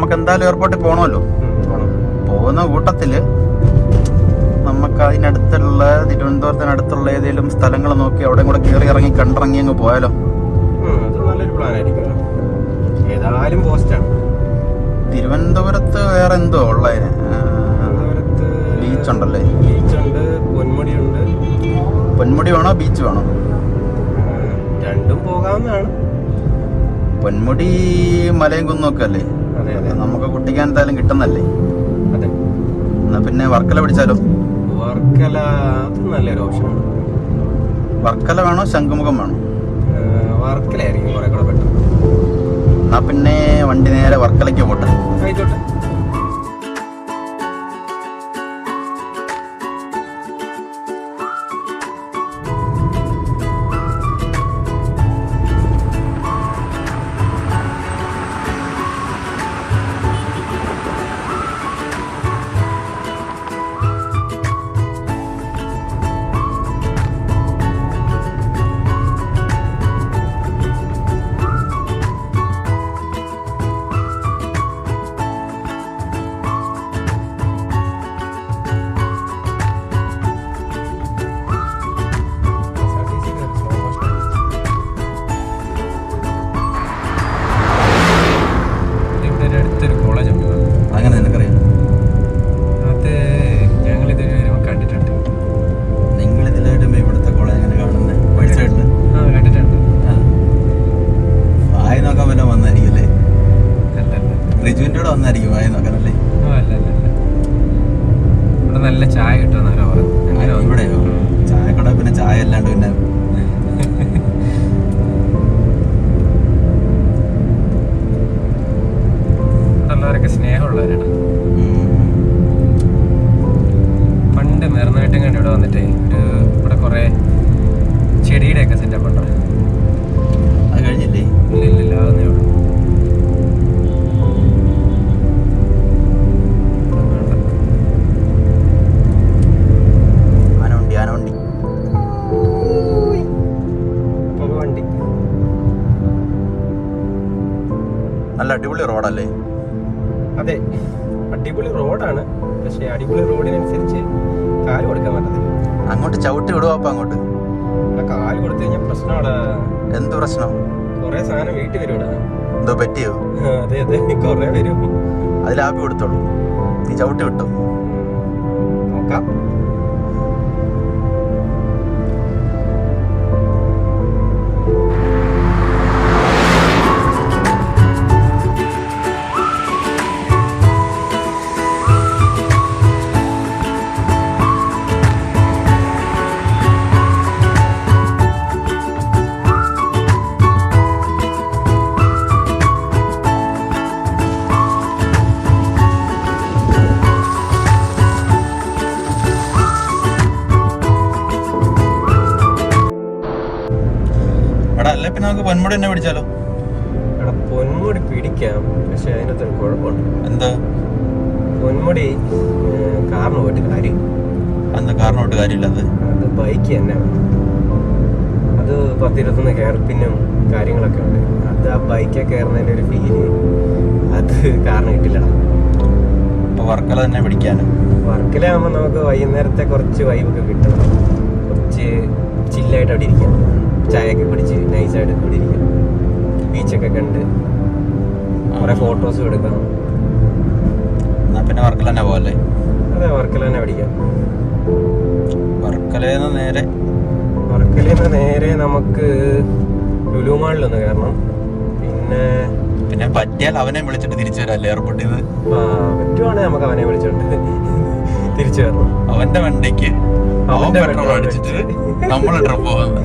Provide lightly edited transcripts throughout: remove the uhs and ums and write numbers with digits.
നമുക്ക് എന്തായാലും എയർപോർട്ടിൽ പോകണമല്ലോ. പോകുന്ന കൂട്ടത്തില് നമുക്ക് അതിനടുത്തുള്ള തിരുവനന്തപുരത്തിനടുത്തുള്ള ഏതെങ്കിലും സ്ഥലങ്ങൾ നോക്കി അവിടെ കൂടെ കയറി ഇറങ്ങി കണ്ടിറങ്ങി അങ്ങ് പോയാലോ? അത് നല്ലൊരു പ്ലാൻ ആയിരിക്കും. ഏതായാലും പോസ്റ്റാണ്. തിരുവനന്തപുരത്ത് വേറെ എന്തോ ഉള്ളതിന് ബീച്ച് ഉണ്ടല്ലേ? ബീച്ചുണ്ട്, പൊന്മുടിയുണ്ട്. പൊന്മുടി വേണോ ബീച്ച് വേണോ? രണ്ടും പോകാവുന്നതാണ്. പൊന്മുടി മലയും കുന്നൊക്കെ അല്ലേ? നമുക്ക് കുട്ടിക്കാൻ എന്തായാലും കിട്ടുന്നല്ലേ? അതെ. എന്നാ പിന്നെ വർക്കല പിടിച്ചാലോ? വർക്കല നല്ലൊരു ഓപ്ഷനാണ്. വർക്കല വേണോ ശംഖുമുഖം വേണോ? വർക്കലയായിരിക്കും കുറെ കൂടെ പെട്ടെന്ന്. എന്നാ പിന്നെ വണ്ടി നേരെ വർക്കലയ്ക്ക് പോട്ടെ. ആയിക്കോട്ടെ. നല്ല ചായ കിട്ടുമെന്നോ ഇവിടെയോ? ചായക്കട പിന്നെ ചായ അല്ലാണ്ട് പിന്നെ ഉള്ളവരൊക്കെ സ്നേഹമുള്ളവരാണ്. പണ്ട് മെറനായിട്ടും കണ്ട് ഇവിടെ വന്നിട്ടേ ഇവിടെ കുറെ ചെടിയുടെ ഒക്കെ സെറ്റപ്പ് ഉണ്ടോ? അത് കഴിഞ്ഞില്ലേ? ഇല്ല ആകുന്നേ ഉള്ളൂ. നല്ല അടിപൊളി റോഡല്ലേ? അതെ, അടിപൊളി റോഡാണ്. പക്ഷെ അടിപൊളി റോഡിനനുസരിച്ച് കാല് കൊടുക്കാൻ പറ്റത്തില്ല. അങ്ങോട്ട് ചവിട്ടി വിടുവാപ്പ അങ്ങോട്ട്. കാല് കൊടുത്തു കഴിഞ്ഞാൽ പ്രശ്നമാടാ. എന്ത് പ്രശ്നം? കൊറേ സാധനം വീട്ടിൽ വരുവാടാ. എന്തോ പറ്റിയോ? അതെ കൊറേ വരും. അതിൽ ആപ്പി കൊടുത്തോളൂ. നീ ചവിട്ടി വിട്ടോ? നോക്കാം. അല്ലേ പിന്നെ നമുക്ക് പൊന്മുടി തന്നെ പിടിച്ചാലോ? എടാ പൊന്മുടി പിടിക്കാം, പക്ഷെ അതിനകത്തൊരു കുഴപ്പമുണ്ട്. എന്താ? പൊന്മുടി കാറിന് പോയിട്ട് കാര്യം. എന്താ കാറിനോട്ട് കാര്യമില്ലത്? അത് ബൈക്ക് തന്നെ. അത് 10-21 ഹെയർപിന്നും കാര്യങ്ങളൊക്കെ ഉണ്ട്. അത് ആ ബൈക്കെ കയറുന്നതിൻ്റെ ഒരു ഫീല് അത് കാറിന് കിട്ടില്ലടാ. അപ്പൊ വർക്കല തന്നെ പിടിക്കാനും. വർക്കലാകുമ്പോൾ നമുക്ക് വൈകുന്നേരത്തെ കുറച്ച് വൈബൊക്കെ കിട്ടും. കുറച്ച് ചില്ലായിട്ട് അവിടെ ഇരിക്കാം, ചായയൊക്കെ കുടിച്ച് നൈസായിട്ട് ഇവിടെ ഇരിക്കാം, ബീച്ചൊക്കെ കണ്ട് കുറെ ഫോട്ടോസും എടുക്കാം. എന്നാ പിന്നെ വർക്കല തന്നെ പോവല്ലേ? അതെ, വർക്കല തന്നെ പിടിക്കാം. വർക്കലേന്ന് നേരെ നമുക്ക് ലുലു മാളിലൊന്ന് കയറണം. പിന്നെ പറ്റിയാൽ അവനെ വിളിച്ചിട്ട് തിരിച്ചു വരാല്ലേ എയർപോർട്ടിൽ നിന്ന്? പറ്റുവാണെങ്കിൽ നമുക്ക് അവനെ വിളിച്ചോണ്ട് തിരിച്ചു വരണം. അവന്റെ വണ്ടിക്ക് പെട്രോൾ അടിച്ചിട്ട് നമ്മൾ ട്രിപ്പ് പോകുന്നത്.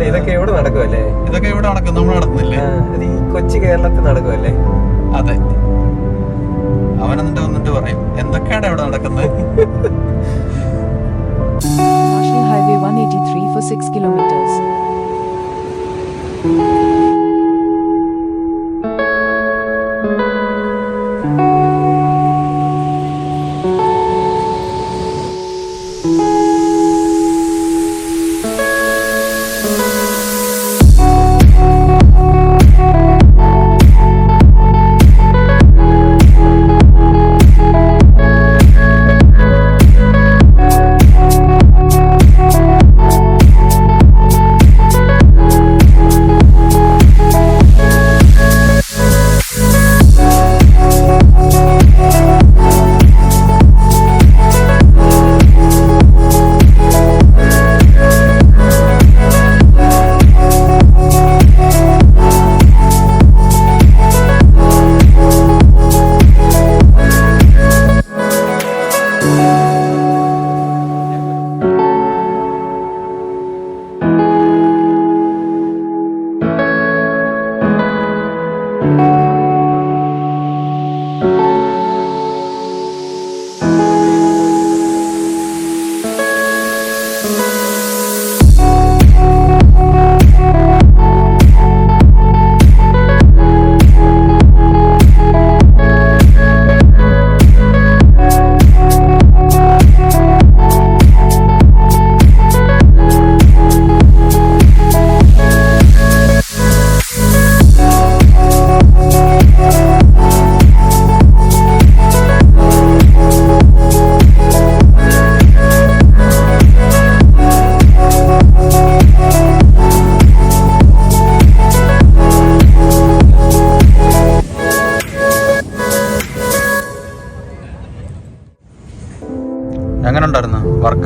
ഇതൊക്കെ ഇവിടെ നടക്കുമല്ലേ? ഇതൊക്കെ ഇവിടെ നടക്കും, നമ്മൾ നടത്തുന്നില്ലേ? ഈ കൊച്ചു കേരളത്തിൽ നടക്കുമല്ലേ? അതെ. അവൻ എന്നിട്ട് വന്നിട്ട് പറയും എന്തൊക്കെയാണ് ഇവിടെ നടക്കുന്നത്. National Highway 183 for 6 kilometers.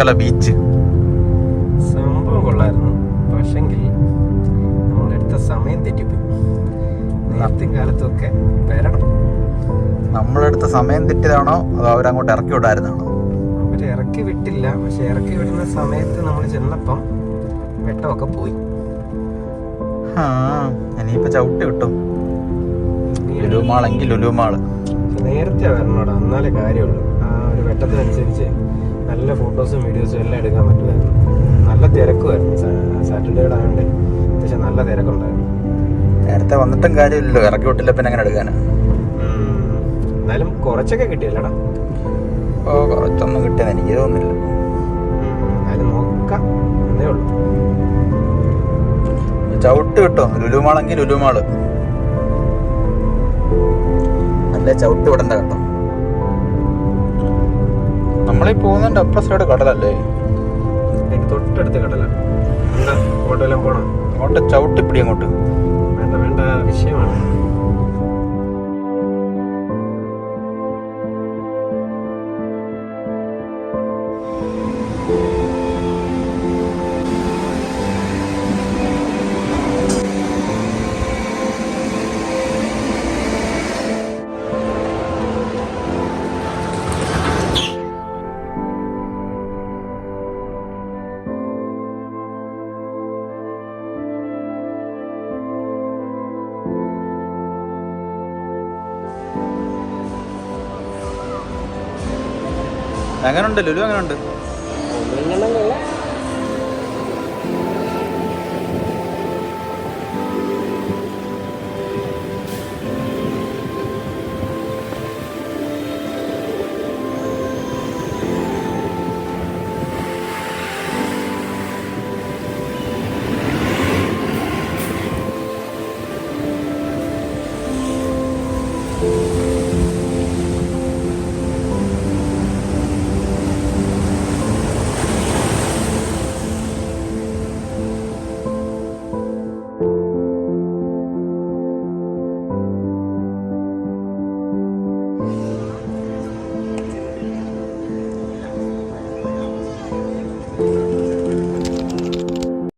Varkala beach. സംഭവം കൊള്ളായിരുന്നു, പക്ഷെങ്കിൽ നമ്മളെടുത്ത സമയം തെറ്റിപ്പോയി. നേരത്തെ കാലത്തൊക്കെ വരണം. നമ്മളെടുത്ത സമയം തെറ്റിയതാണോ അതോ അവരങ്ങോട്ട് ഇറക്കി വിടായിരുന്നാണോ? അവര് ഇറക്കി വിട്ടില്ല, പക്ഷെ ഇറക്കി വിടുന്ന സമയത്ത് നമ്മൾ ചെന്നപ്പം വെട്ടമൊക്കെ പോയി. ഇനിയിപ്പോ ചവിട്ടി കിട്ടും. ലുലുമാളെങ്കിൽ ലുലുമാള് നേരത്തെ വരണോടാ, എന്നാലേ കാര്യമുള്ളൂ. ആ ഒരു വെട്ടത്തിനനുസരിച്ച് നല്ല ഫോട്ടോസും വീഡിയോസും എല്ലാം എടുക്കാൻ പറ്റുമായിരുന്നു. നല്ല തിരക്കുമായിരുന്നു. സാറ്റർഡേയുടെ ആയതുകൊണ്ട് അത്യാവശ്യം നല്ല തിരക്കുണ്ടായിരുന്നു. നേരത്തെ വന്നിട്ടും കാര്യമില്ലല്ലോ, ഇറക്കി വിട്ടില്ല പിന്നെ എങ്ങനെ എടുക്കാനാ? എന്നാലും കുറച്ചൊക്കെ കിട്ടിയല്ലടാ. കുറച്ചൊന്നും കിട്ടിയെന്ന് എനിക്ക് തോന്നുന്നില്ല. എന്നാലും നോക്കാം എന്നേ ഉള്ളൂ. ചവിട്ട് കിട്ടും. ലുലുമാളെങ്കിൽ ലുലുമാള് അല്ലേ, ചവിട്ട് വിടണ്ട കേട്ടോ. നമ്മളീ പോകുന്നതിന്റെ അപ്പുറ സൈഡ് കടലല്ലേ? തൊട്ടടുത്ത് കടല. എന്താ അങ്ങോട്ടെല്ലാം പോണം? അങ്ങോട്ട് ചവിട്ടിപ്പിടി അങ്ങോട്ട്. വേണ്ട വേണ്ട, വിഷയമാണ്. എങ്ങനുണ്ട് ലുലു? എങ്ങനുണ്ട്?